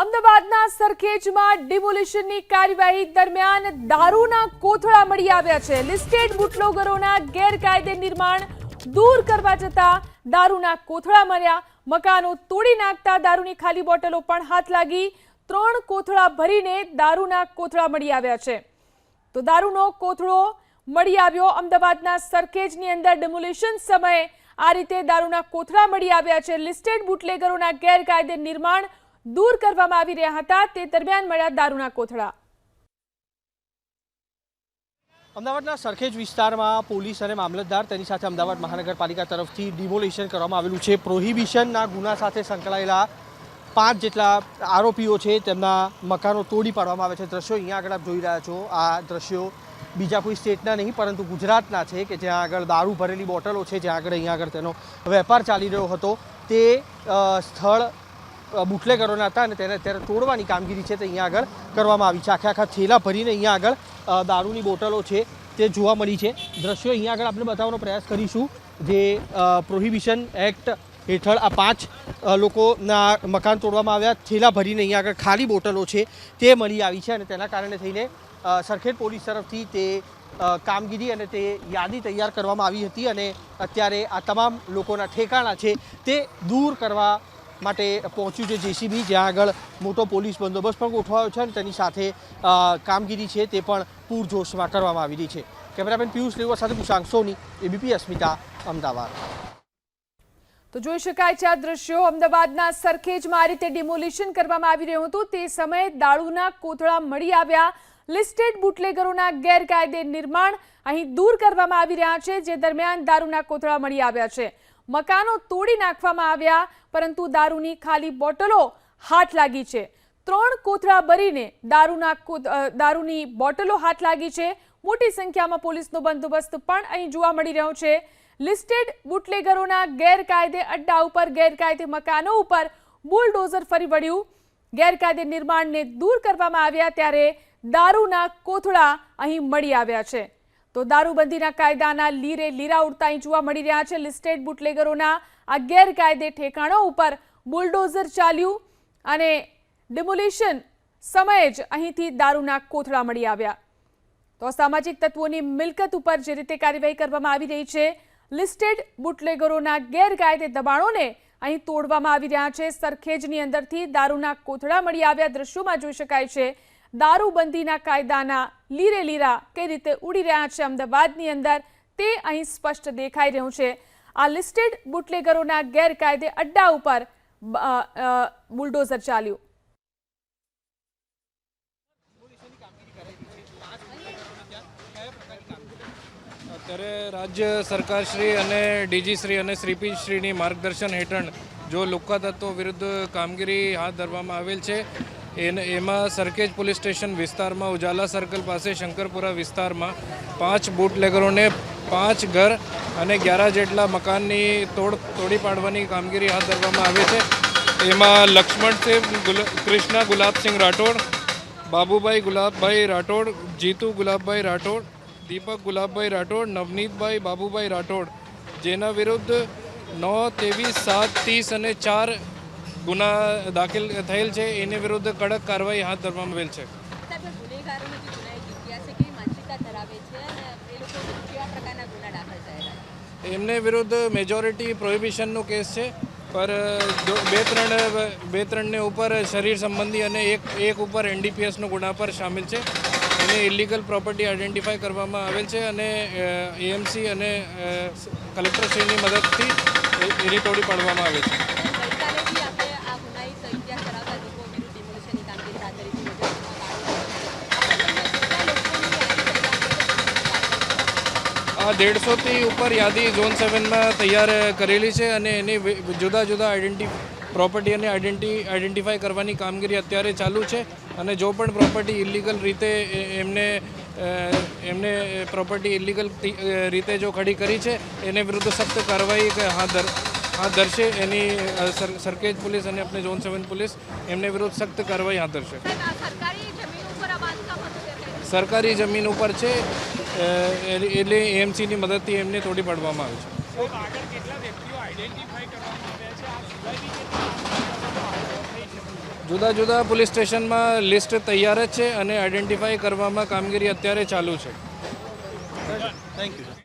અમદાવાદના સરખેજમાં ડિમોલિશનની કાર્યવાહી દરમિયાન દારૂના કોથળા મળી આવ્યા છે। લિસ્ટેડ બુટલેગરોના ગેરકાયદે નિર્માણ દૂર કરવા જતા દારૂના કોથળા મળ્યા। મકાનો તોડી નાખતા દારૂની ખાલી બોટલો પણ હાથ લાગી। 3 કોથળા ભરીને દારૂના કોથળા મળી આવ્યા છે। તો દારૂનો કોથળો મળી આવ્યો। અમદાવાદના સરખેજની અંદર ડિમોલિશન સમયે આ રીતે દારૂના કોથળા મળી આવ્યા છે। લિસ્ટેડ બુટલેગરોના ગેરકાયદે નિર્માણ दूर કરવામાં આવી રહ્યા હતા તે દરમિયાન મળ્યા દારૂના કોથળા। અમદાવાદના સરખેજ વિસ્તારમાં પોલીસ અને મામલતદાર તેની સાથે અમદાવાદ મહાનગરપાલિકા તરફથી ડિમોલિશન કરવામાં આવેલું છે। પ્રોહિબિશનના ગુના સાથે સંકળાયેલા 5 જેટલા આરોપીઓ છે તેમના મકાનો તોડી પાડવામાં આવે છે। દ્રશ્યો અહીંયા આગળ આપ જોઈ રહ્યા છો। આ દ્રશ્યો બીજા કોઈ સ્ટેટના નહીં પરંતુ ગુજરાતના છે કે જ્યાં આગળ દારૂ ભરેલી બોટલો છે, જ્યાં આગળ અહીંયા આગળ તેનો વેપાર ચાલી રહ્યો હતો તે સ્થળ બુટલેગરોના હતા અને તેને અત્યારે તોડવાની કામગીરી છે તે અહીંયા આગળ કરવામાં આવી છે। આખા થેલા ભરીને અહીંયા આગળ દારૂની બોટલો છે તે જોવા મળી છે। દ્રશ્યો અહીંયા આગળ આપણે બતાવવાનો પ્રયાસ કરીશું। જે પ્રોહિબિશન એક્ટ હેઠળ આ 5 લોકોના મકાન તોડવામાં આવ્યા। થેલા ભરીને અહીંયા આગળ ખાલી બોટલો છે તે મળી આવી છે અને તેના કારણે થઈને સરખેજ પોલીસ તરફથી તે કામગીરી અને તે યાદી તૈયાર કરવામાં આવી હતી અને અત્યારે આ તમામ લોકોના ઠેકાણા છે તે દૂર કરવા માટે પહોંચ્યું છે જેસીબી, જ્યાં આગળ મોટો પોલીસ બંદોબસ્ત પણ ગોઠવાયો છે અને તેની સાથે કામગીરી છે તે પણ પૂરજોશમાં કરવામાં આવી રહી છે। કેમેરામેન પિયુષ લેવર સાથે કુશાંક સોની, એબીપી અસ્મિતા, અમદાવાદ। તો જોઈ શકાય છે આ દ્રશ્યો। અમદાવાદના સરખેજમાં આ રીતે ડિમોલિશન કરવામાં આવી રહ્યું હતું તે સમયે દારૂના કોથળા મળી આવ્યા। લિસ્ટેડ બુટલેગરોના ગેરકાયદે નિર્માણ અહીં દૂર કરવામાં આવી રહ્યા છે, જે દરમિયાન દારૂના કોથળા મળી આવ્યા છે। મકાનો તોડી નાખવામાં આવ્યા પરંતુ દારૂની ખાલી બોટલો હાથ લાગી છે। 3 કોથળા ભરીને દારૂની બોટલો હાથ લાગી છે। મોટી સંખ્યામાં પોલીસનો બંદોબસ્ત પણ અહીં જોવા મળી રહ્યો છે। લિસ્ટેડ બુટલેગરોના ગેરકાયદે અડ્ડા ઉપર, ગેરકાયદે મકાનો ઉપર બુલડોઝર ફરી વળ્યું। ગેરકાયદે નિર્માણને દૂર કરવામાં આવ્યા ત્યારે દારૂના કોથળા અહીં મળી આવ્યા છે। તો દારૂબંધીના કાયદાના લીરે લીરા ઉડતા અહીં જોવા મળી રહ્યા છે। લિસ્ટેડ બુટલેગરોના આ ગેરકાયદે ઠેકાણો ઉપર બુલડોઝર ચાલ્યું અને ડિમોલિશન સમયે જ અહીંથી દારૂના કોથળા મળી આવ્યા। તો અસામાજિક તત્વોની મિલકત ઉપર જે રીતે કાર્યવાહી કરવામાં આવી રહી છે, લિસ્ટેડ બુટલેગરોના ગેરકાયદે દબાણોને અહીં તોડવામાં આવી રહ્યા છે। સરખેજની અંદરથી દારૂના કોથળા મળી આવ્યા। દ્રશ્યોમાં જોઈ શકાય છે દારૂબંધીના કાયદાના લીરે લીરા કઈ રીતે ઉડી રહ્યા છે અમદાવાદની અંદર તે અહીં સ્પષ્ટ દેખાઈ રહ્યું છે। આ લિસ્ટેડ બુટલેગરોના ગેરકાયદે અડ્ડા ઉપર બુલડોઝર ચાલ્યું। અત્યારે રાજ્ય સરકારશ્રી અને ડીજીશ્રી અને શ્રીપીશ્રીની માર્ગદર્શન હેઠળ જો લુખ્ખા તત્વો વિરુદ્ધ કામગીરી હાથ ધરવામાં આવેલ છે। એમાં સરખેજ પોલીસ સ્ટેશન વિસ્તારમાં ઉજાલા સર્કલ પાસે શંકરપુરા વિસ્તારમાં 5 બુટલેગરોને 5 ઘર અને 11 જેટલા મકાનની તોડી પાડવાની કામગીરી હાથ ધરવામાં આવે છે। એમાં લક્ષ્મણસિંહ કૃષ્ણ ગુલાબસિંહ રાઠોડ, બાબુભાઈ ગુલાબભાઈ રાઠોડ, જીતુ ગુલાબભાઈ રાઠોડ, દીપક ગુલાબભાઈ રાઠોડ, નવનીતભાઈ બાબુભાઈ રાઠોડ, જેના વિરુદ્ધ 9, 23, 7, 30 અને 4 ગુના દાખલ થયેલ છે। એને વિરુદ્ધ કડક કાર્યવાહી હાથ ધરવામાં આવેલ છે। એમને વિરુદ્ધ મેજોરિટી પ્રોહિબિશનનો કેસ છે, પર બે ત્રણને ઉપર શરીર સંબંધી અને એક ઉપર એનડીપીએસનો ગુના પર શામેલ છે। એને ઇલીગલ પ્રોપર્ટી આઈડેન્ટિફાઈ કરવામાં આવેલ છે અને એએમસી અને કલેક્ટરશ્રીની મદદથી એની તોડી પાડવામાં આવે છે। આ 150થી ઉપર યાદી ઝોન 7માં તૈયાર કરેલી છે અને એની જુદા જુદા પ્રોપર્ટી અને આઈડેન્ટિફાઈ કરવાની કામગીરી અત્યારે ચાલુ છે। અને જો પણ પ્રોપર્ટી ઇલીગલ રીતે એમને પ્રોપર્ટી ઇલીગલ રીતે જો ખડી કરી છે એને વિરુદ્ધ સખ્ત કાર્યવાહી હાથ ધરશે। એની સરખેજ પોલીસ અને આપણે ઝોન 7 પોલીસ એમને વિરુદ્ધ સખ્ત કાર્યવાહી હાથ ધરશે। સરકારી જમીન ઉપર છે એટલે એએમસીની મદદથી એમને તોડી પાડવામાં આવે છે। જુદા જુદા પોલીસ સ્ટેશનમાં લિસ્ટ તૈયાર જ છે અને આઈડેન્ટિફાઈ કરવામાં કામગીરી અત્યારે ચાલુ છે. Thank you.